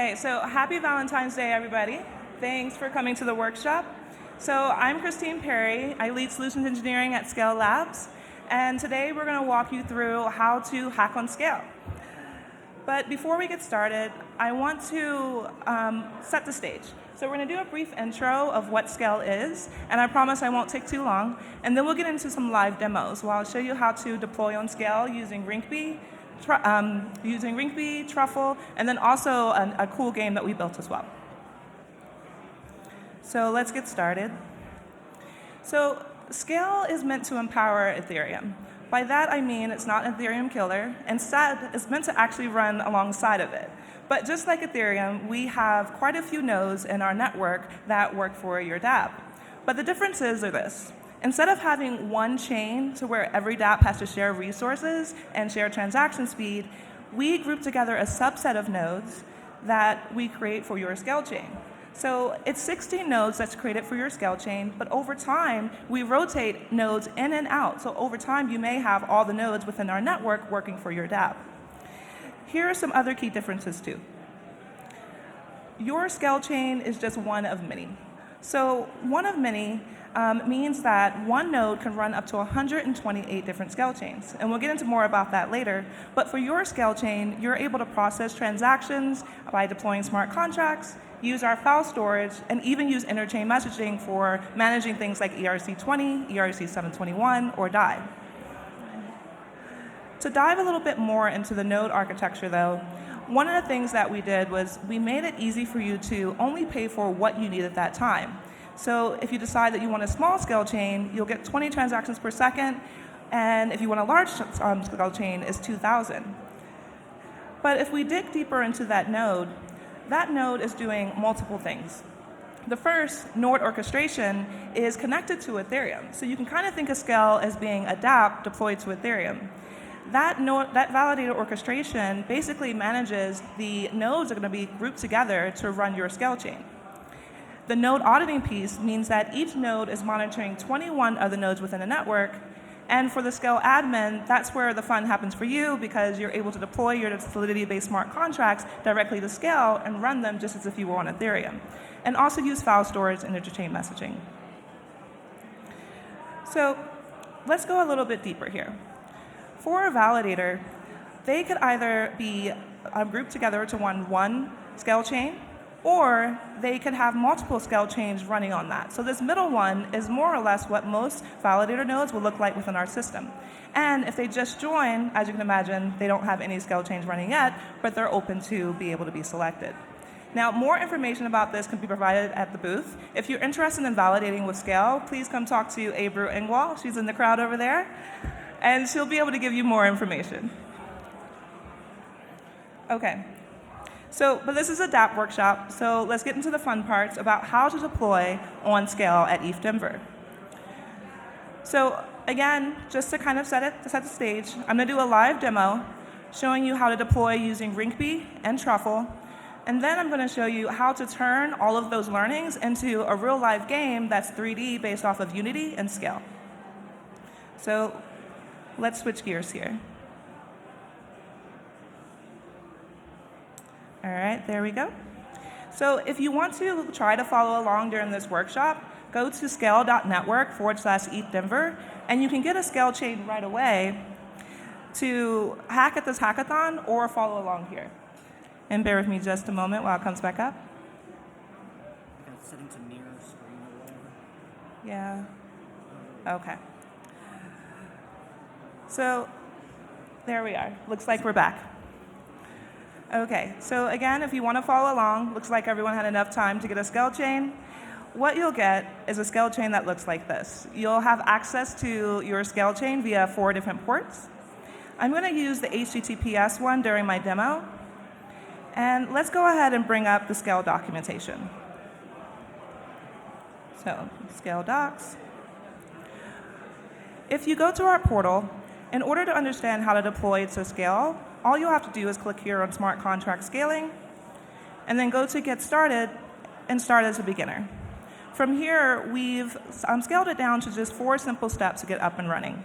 Okay, so happy Valentine's Day, everybody. Thanks for coming to the workshop. So I'm Christine Perry. I lead Solutions Engineering at SKALE Labs. And today we're going to walk you through how to hack on SKALE. But before we get started, I want to set the stage. So we're going to do a brief intro of what SKALE is, and I promise I won't take too long. And then we'll get into some live demos where I'll show you how to deploy on SKALE using Rinkeby, Truffle, and then also a cool game that we built as well. So let's get started. So SKALE is meant to empower Ethereum. By that I mean it's not an Ethereum killer. Instead, it's meant to actually run alongside of it. But just like Ethereum, we have quite a few nodes in our network that work for your dApp. But the differences are this. Instead of having one chain to where every dApp has to share resources and share transaction speed, we group together a subset of nodes that we create for your SKALE chain. So it's 16 nodes that's created for your SKALE chain, but over time, we rotate nodes in and out. So over time, you may have all the nodes within our network working for your dApp. Here are some other key differences too. Your SKALE chain is just one of many. So one of many means that one node can run up to 128 different SKALE chains. And we'll get into more about that later. But for your SKALE chain, you're able to process transactions by deploying smart contracts, use our file storage, and even use interchain messaging for managing things like ERC20, ERC721, or DAI. To dive a little bit more into the node architecture, though, one of the things that we did was we made it easy for you to only pay for what you need at that time. So if you decide that you want a small SKALE chain, you'll get 20 transactions per second, and if you want a large SKALE chain, it's 2,000. But if we dig deeper into that node is doing multiple things. The first, node orchestration, is connected to Ethereum. So you can kind of think of SKALE as being a dApp deployed to Ethereum. That validator orchestration basically manages the nodes that are going to be grouped together to run your SKALE chain. The node auditing piece means that each node is monitoring 21 other nodes within a network. And for the SKALE admin, that's where the fun happens for you because you're able to deploy your Solidity-based smart contracts directly to SKALE and run them just as if you were on Ethereum. And also use file storage and interchain messaging. So let's go a little bit deeper here. For a validator, they could either be grouped together to run one SKALE chain, or they could have multiple SKALE chains running on that. So this middle one is more or less what most validator nodes will look like within our system. And if they just join, as you can imagine, they don't have any SKALE chains running yet, but they're open to be able to be selected. Now, more information about this can be provided at the booth. If you're interested in validating with SKALE, please come talk to Abru Engwall. She's in the crowd over there, and she'll be able to give you more information. Okay. But this is a dApp workshop, so let's get into the fun parts about how to deploy on SKALE at ETHDenver. So again, just to kind of set the stage, I'm going to do a live demo showing you how to deploy using Rinkeby and Truffle, and then I'm going to show you how to turn all of those learnings into a real live game that's 3D based off of Unity and SKALE. So let's switch gears here. All right, there we go. So if you want to try to follow along during this workshop, go to scale.network/ETHDenver, and you can get a SKALE chain right away to hack at this hackathon or follow along here. And bear with me just a moment while it comes back up. Setting to mirror screen or whatever. Yeah. Okay. So there we are. Looks like we're back. Okay, so again, if you want to follow along, looks like everyone had enough time to get a SKALE chain. What you'll get is a SKALE chain that looks like this. You'll have access to your SKALE chain via 4 different ports. I'm going to use the HTTPS one during my demo. And let's go ahead and bring up the SKALE documentation. So, SKALE docs. If you go to our portal, in order to understand how to deploy to SKALE, all you'll have to do is click here on Smart Contract Scaling, and then go to Get Started and start as a beginner. From here, we've scaled it down to just 4 simple steps to get up and running.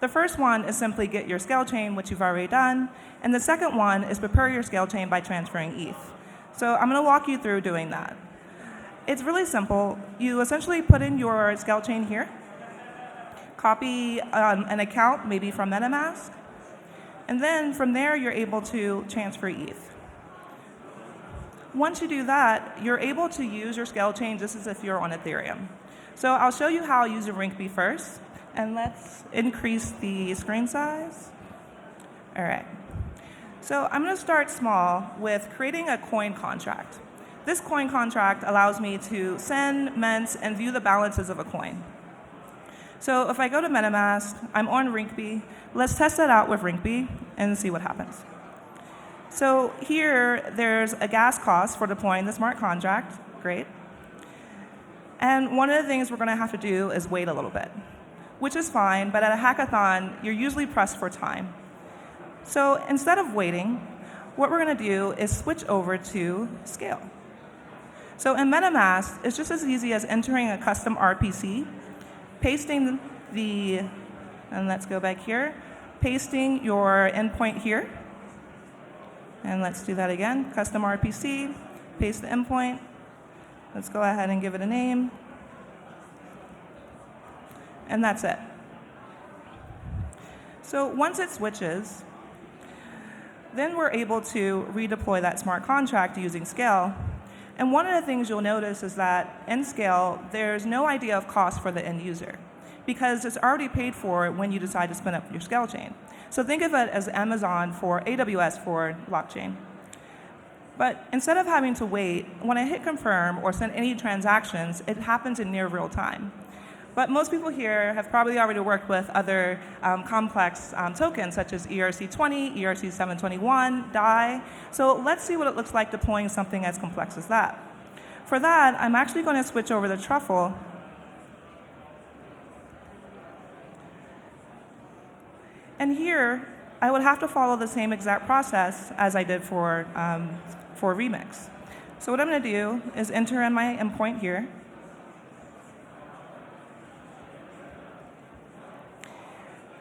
The first one is simply get your SKALE chain, which you've already done, and the second one is prepare your SKALE chain by transferring ETH. So I'm going to walk you through doing that. It's really simple. You essentially put in your SKALE chain here, copy an account, maybe from MetaMask, and then from there you're able to transfer ETH. Once you do that, you're able to use your SKALE chain just as if you're on Ethereum. So I'll show you how using Rinkeby first, and let's increase the screen size. All right. So I'm going to start small with creating a coin contract. This coin contract allows me to send, mint, and view the balances of a coin. So if I go to MetaMask, I'm on Rinkeby. Let's test that out with Rinkeby and see what happens. So here, there's a gas cost for deploying the smart contract. Great. And one of the things we're going to have to do is wait a little bit, which is fine, but at a hackathon, you're usually pressed for time. So instead of waiting, what we're going to do is switch over to SKALE. So in MetaMask, it's just as easy as entering a custom RPC, pasting and let's go back here, pasting your endpoint here. And let's do that again, custom RPC, paste the endpoint. Let's go ahead and give it a name. And that's it. So once it switches, then we're able to redeploy that smart contract using SKALE. And one of the things you'll notice is that in SKALE, there's no idea of cost for the end user because it's already paid for when you decide to spin up your SKALE chain. So think of it as Amazon for AWS for blockchain. But instead of having to wait, when I hit confirm or send any transactions, it happens in near real time. But most people here have probably already worked with other complex tokens such as ERC20, ERC721, DAI. So let's see what it looks like deploying something as complex as that. For that, I'm actually going to switch over to Truffle. And here, I would have to follow the same exact process as I did for Remix. So what I'm going to do is enter in my endpoint here.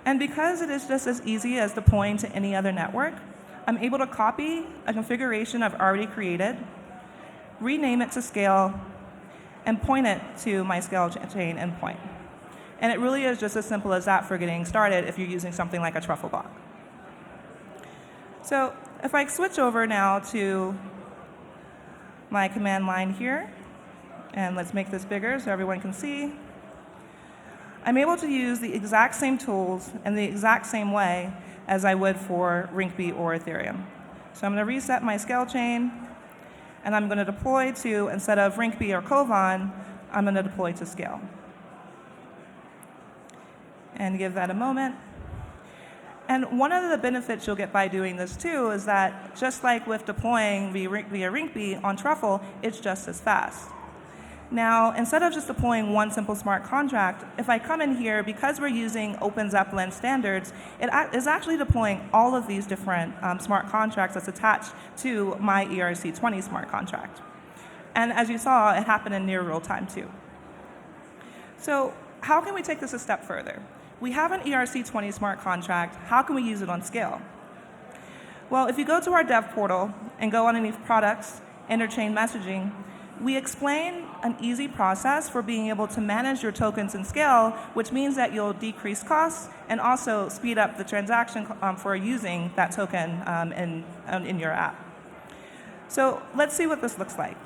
And because it is just as easy as deploying to any other network, I'm able to copy a configuration I've already created, rename it to SKALE, and point it to my SKALE chain endpoint. And it really is just as simple as that for getting started if you're using something like a Truffle block. So if I switch over now to my command line here, and let's make this bigger so everyone can see, I'm able to use the exact same tools in the exact same way as I would for Rinkeby or Ethereum. So I'm going to reset my SKALE chain, and I'm going to deploy to, instead of Rinkeby or Kovan, I'm going to deploy to SKALE. And give that a moment. And one of the benefits you'll get by doing this too is that just like with deploying via Rinkeby on Truffle, it's just as fast. Now, instead of just deploying one simple smart contract, if I come in here, because we're using Open Zeppelin standards, it is actually deploying all of these different smart contracts that's attached to my ERC20 smart contract. And as you saw, it happened in near real time too. So how can we take this a step further? We have an ERC20 smart contract. How can we use it on SKALE? Well, if you go to our dev portal and go underneath products, interchain messaging, we explain an easy process for being able to manage your tokens in SKALE, which means that you'll decrease costs and also speed up the transaction for using that token in your app. So let's see what this looks like.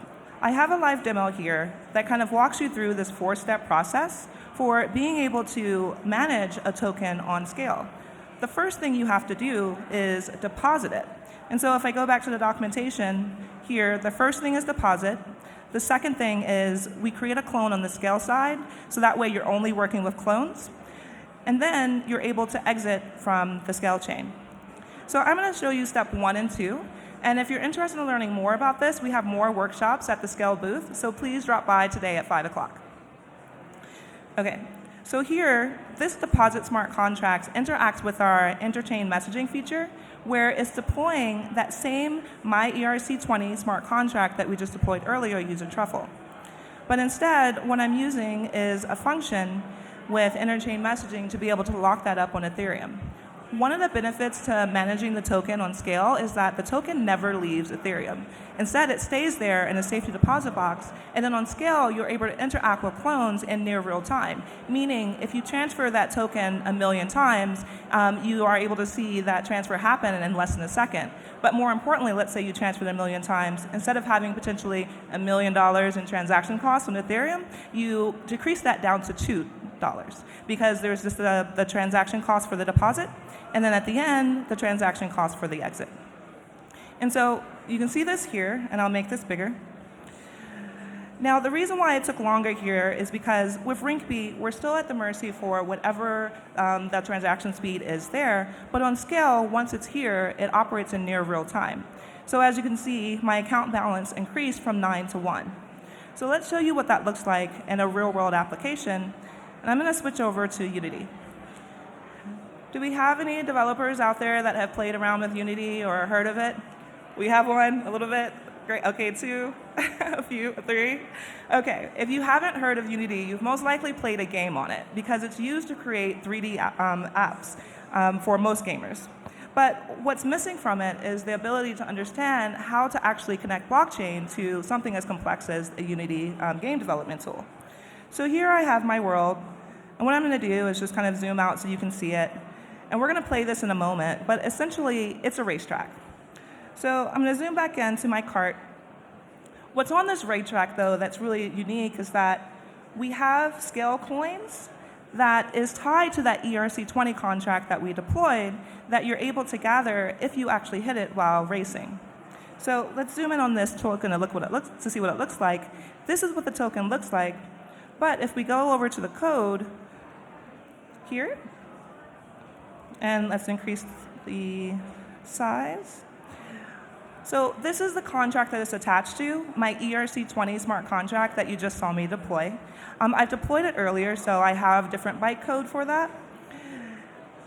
I have a live demo here that kind of walks you through this 4-step process for being able to manage a token on SKALE. The first thing you have to do is deposit it. And so if I go back to the documentation here, the first thing is deposit. The second thing is we create a clone on the SKALE side, so that way you're only working with clones. And then you're able to exit from the SKALE chain. So I'm going to show you step 1 and 2. And if you're interested in learning more about this, we have more workshops at the SKALE booth, so please drop by today at 5 o'clock. Okay, so here, this deposit smart contract interacts with our interchain messaging feature, where it's deploying that same my ERC20 smart contract that we just deployed earlier using Truffle. But instead, what I'm using is a function with interchain messaging to be able to lock that up on Ethereum. One of the benefits to managing the token on Scale is that the token never leaves Ethereum. Instead, it stays there in a safety deposit box, and then on Scale, you're able to interact with clones in near real time, meaning if you transfer that token 1,000,000 times, you are able to see that transfer happen in less than a second. But more importantly, let's say you transferred 1,000,000 times, instead of having potentially $1,000,000 in transaction costs on Ethereum, you decrease that down to $2 because there's just the transaction cost for the deposit, and then at the end, the transaction cost for the exit. And so you can see this here, and I'll make this bigger. Now, the reason why it took longer here is because with Rinkeby, we're still at the mercy for whatever the transaction speed is there, but on Scale, once it's here, it operates in near real time. So as you can see, my account balance increased from 9 to 1. So let's show you what that looks like in a real-world application, and I'm going to switch over to Unity. Do we have any developers out there that have played around with Unity or heard of it? We have one, a little bit. Great, okay, 2, a few, 3. Okay, if you haven't heard of Unity, you've most likely played a game on it because it's used to create 3D apps for most gamers. But what's missing from it is the ability to understand how to actually connect blockchain to something as complex as a Unity game development tool. So here I have my world, and what I'm going to do is just kind of zoom out so you can see it. And we're going to play this in a moment, but essentially it's a racetrack. So I'm going to zoom back into my cart. What's on this racetrack, though, that's really unique is that we have Scale coins that is tied to that ERC20 contract that we deployed that you're able to gather if you actually hit it while racing. So let's zoom in on this token and to see what it looks like. This is what the token looks like. But if we go over to the code here, and let's increase the size. So this is the contract that it's attached to, my ERC20 smart contract that you just saw me deploy. I've deployed it earlier, so I have different bytecode for that.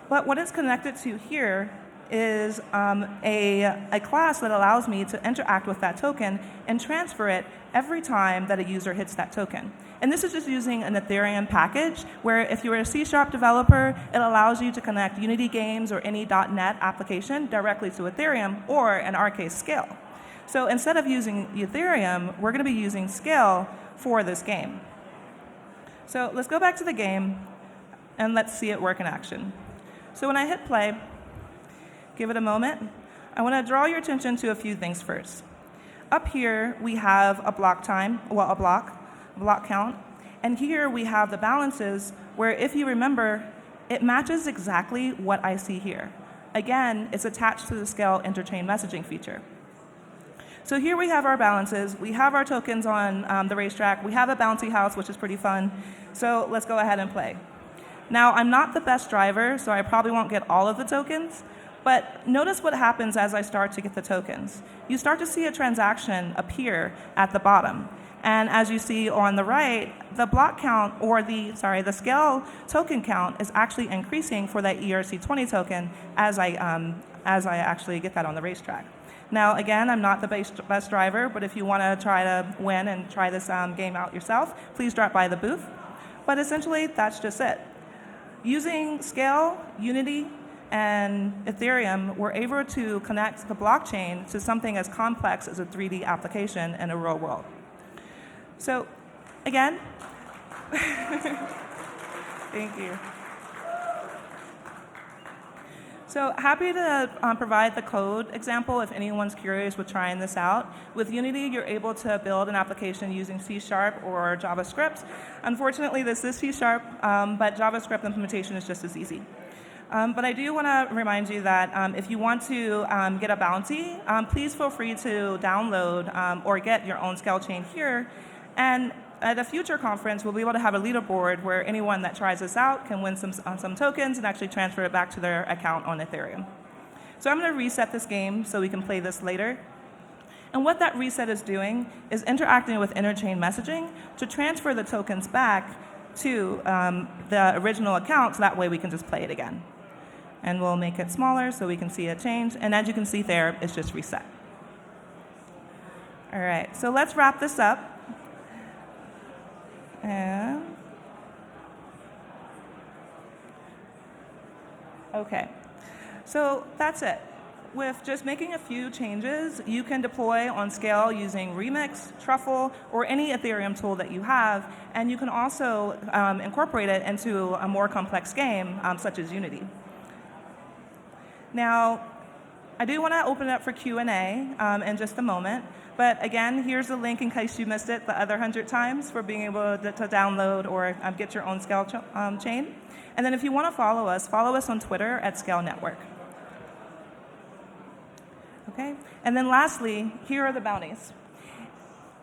But what it's connected to here is a class that allows me to interact with that token and transfer it every time that a user hits that token. And this is just using an Ethereum package where if you're a C# developer, it allows you to connect Unity games or any .NET application directly to Ethereum, or in our case, Scale. So instead of using Ethereum, we're going to be using Scale for this game. So let's go back to the game, and let's see it work in action. So when I hit play, give it a moment, I want to draw your attention to a few things first. Up here, we have a block count, and here we have the balances where, if you remember, it matches exactly what I see here. Again, it's attached to the Scale interchain messaging feature. So here we have our balances, we have our tokens on the racetrack, we have a bounty house, which is pretty fun, so let's go ahead and play. Now, I'm not the best driver, so I probably won't get all of the tokens, but notice what happens as I start to get the tokens. You start to see a transaction appear at the bottom. And as you see on the right, the block count, or the Scale token count is actually increasing for that ERC20 token as I actually get that on the racetrack. Now, again, I'm not the best driver, but if you want to try to win and try this game out yourself, please drop by the booth. But essentially, that's just it. Using Scale, Unity, and Ethereum, we're able to connect the blockchain to something as complex as a 3D application in a real world. So, again, thank you. So happy to provide the code example if anyone's curious with trying this out. With Unity, you're able to build an application using C# or JavaScript. Unfortunately, this is C#, but JavaScript implementation is just as easy. But I do want to remind you that if you want to get a bounty, please feel free to download or get your own Scale chain here. And at a future conference, we'll be able to have a leaderboard where anyone that tries this out can win some tokens and actually transfer it back to their account on Ethereum. So I'm going to reset this game so we can play this later. And what that reset is doing is interacting with interchain messaging to transfer the tokens back to the original account, so that way we can just play it again. And we'll make it smaller so we can see it change. And as you can see there, it's just reset. All right, so let's wrap this up. Okay. So that's it. With just making a few changes, you can deploy on scale using Remix, Truffle, or any Ethereum tool that you have, and you can also incorporate it into a more complex game, such as Unity. Now, I do want to open it up for Q&A in just a moment, but again, here's the link in case you missed it the other 100 times for being able to download or get your own Scale chain. And then if you want to follow us on Twitter at Scale Network. Okay? And then lastly, here are the bounties.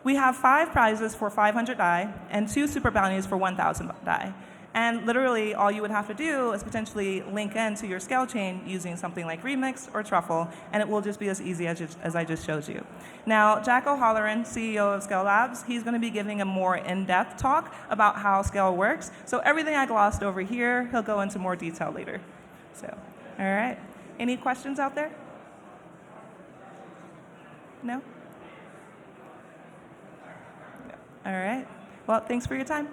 We have 5 prizes for 500 DAI and 2 super bounties for 1,000 DAI. And literally, all you would have to do is potentially link into your Scale chain using something like Remix or Truffle, and it will just be as easy as I just showed you. Now, Jack O'Halloran, CEO of Scale Labs, he's going to be giving a more in-depth talk about how Scale works. So everything I glossed over here, he'll go into more detail later. So, all right. Any questions out there? No? All right. Well, thanks for your time.